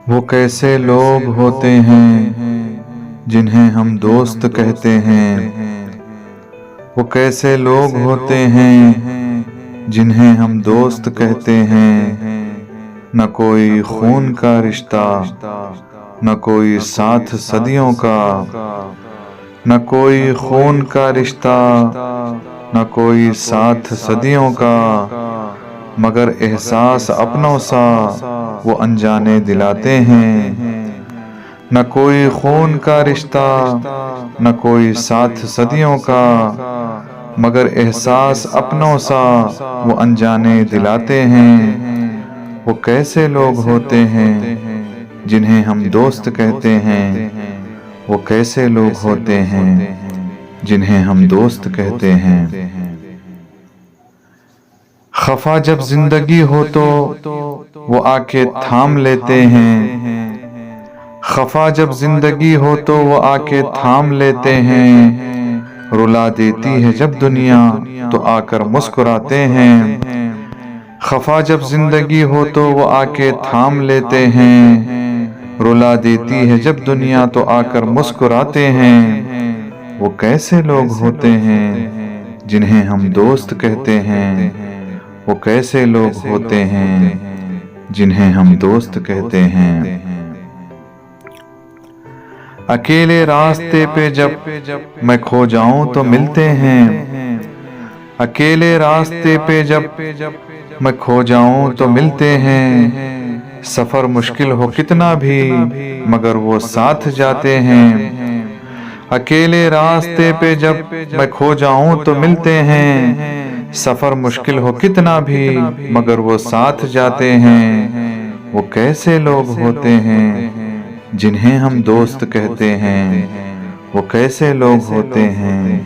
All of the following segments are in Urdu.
وہ کیسے لوگ ہوتے ہیں جنہیں ہم دوست کہتے ہیں، وہ کیسے لوگ ہوتے ہیں جنہیں ہم دوست کہتے ہیں، نہ کوئی خون کا رشتہ، نہ کوئی ساتھ صدیوں کا، نہ کوئی خون کا رشتہ، نہ کوئی ساتھ صدیوں کا، مگر احساس اپنوں سا وہ انجانے دلاتے ہیں۔ نہ کوئی خون کا رشتہ، نہ کوئی ساتھ صدیوں کا، مگر احساس اپنوں سا وہ انجانے دلاتے ہیں۔ وہ کیسے لوگ ہوتے ہیں جنہیں ہم دوست کہتے ہیں، وہ کیسے لوگ ہوتے ہیں جنہیں ہم دوست کہتے ہیں۔ خفا جب زندگی ہو تو وہ آ کے تھام لیتے ہیں، خفا جب زندگی ہو تو وہ آ کے تھام لیتے ہیں، رلا دیتی ہے جب دنیا تو آ کر مسکراتے ہیں۔ خفا جب زندگی ہو تو وہ آ کے تھام لیتے ہیں، رلا دیتی ہے جب دنیا تو آ کر مسکراتے ہیں۔ وہ کیسے لوگ ہوتے ہیں جنہیں ہم دوست کہتے ہیں، وہ کیسے لوگ ہوتے ہیں جنہیں ہم دوست کہتے ہیں۔ اکیلے راستے پہ جب میں کھو جاؤں تو ملتے ہیں، اکیلے راستے پہ جب میں کھو جاؤں تو ملتے ہیں، سفر مشکل ہو کتنا بھی مگر وہ ساتھ جاتے ہیں۔ اکیلے راستے پہ جب میں کھو جاؤں تو ملتے ہیں، سفر مشکل ہو کتنا بھی مگر وہ ساتھ جاتے ہیں۔ وہ کیسے لوگ ہوتے ہیں جنہیں ہم دوست کہتے ہیں، وہ کیسے لوگ ہوتے ہیں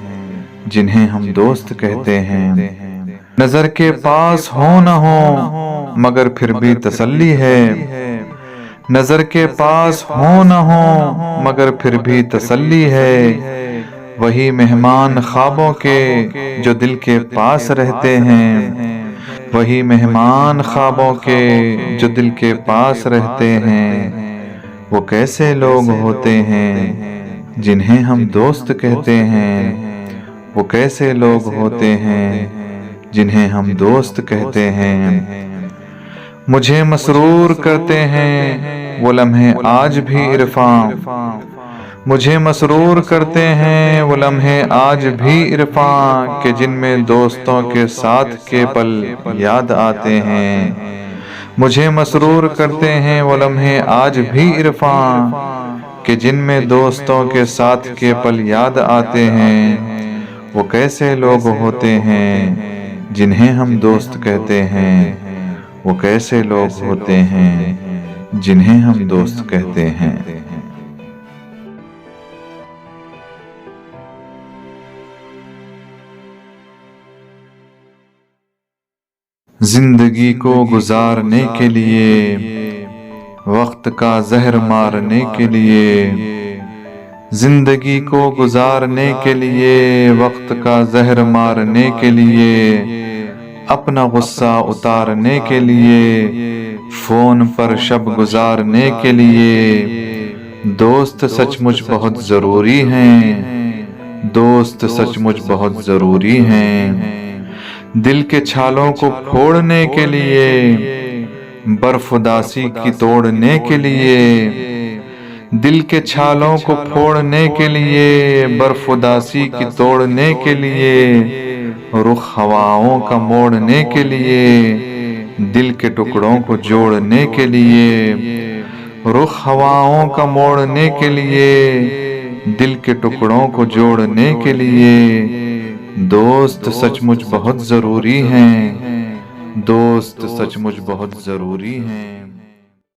جنہیں ہم دوست کہتے ہیں۔ نظر کے پاس ہو نہ ہو مگر پھر بھی تسلی ہے، نظر کے پاس ہو نہ ہو مگر پھر بھی تسلی ہے، وہی مہمان خوابوں کے جو دل کے پاس رہتے ہیں، وہی مہمان خوابوں کے جو دل کے پاس رہتے ہیں۔ وہ کیسے لوگ ہوتے ہیں جنہیں ہم دوست کہتے ہیں، وہ کیسے لوگ ہوتے ہیں جنہیں ہم دوست کہتے ہیں۔ مجھے مسرور کرتے ہیں وہ لمحے آج بھی عرفاں، مجھے مسرور کرتے ہیں وہ لمحے آج بھی عرفاں، کہ جن میں دوستوں کے ساتھ کے پل یاد آتے ہیں۔ مجھے مسرور کرتے ہیں وہ لمحے آج بھی عرفاں، کہ جن میں دوستوں کے ساتھ کے پل یاد آتے ہیں۔ وہ کیسے لوگ ہوتے ہیں جنہیں ہم دوست کہتے ہیں، وہ کیسے لوگ ہوتے ہیں جنہیں ہم دوست کہتے ہیں۔ زندگی کو گزارنے کے لیے، وقت کا زہر مارنے کے لیے، زندگی کو گزارنے کے لیے، وقت کا زہر مارنے کے لیے، اپنا غصہ اتارنے کے لیے، فون پر شب گزارنے کے لیے، دوست سچ مچ بہت ضروری ہیں، دوست سچ مچ بہت ضروری ہیں۔ دل کے چھالوں کو پھوڑنے کے لیے، برف اداسی کی توڑنے کے لیے، دل کے چھالوں کو پھوڑنے کے لیے، برف اداسی کی توڑنے کے لیے، رخ ہواؤں کا موڑنے کے لیے، دل کے ٹکڑوں کو جوڑنے کے لیے، رخ ہواؤں کا موڑنے کے لیے، دل کے ٹکڑوں کو جوڑنے کے لیے، دوست سچ مچ بہت ضروری ہیں، دوست سچ مچ بہت ضروری ہیں۔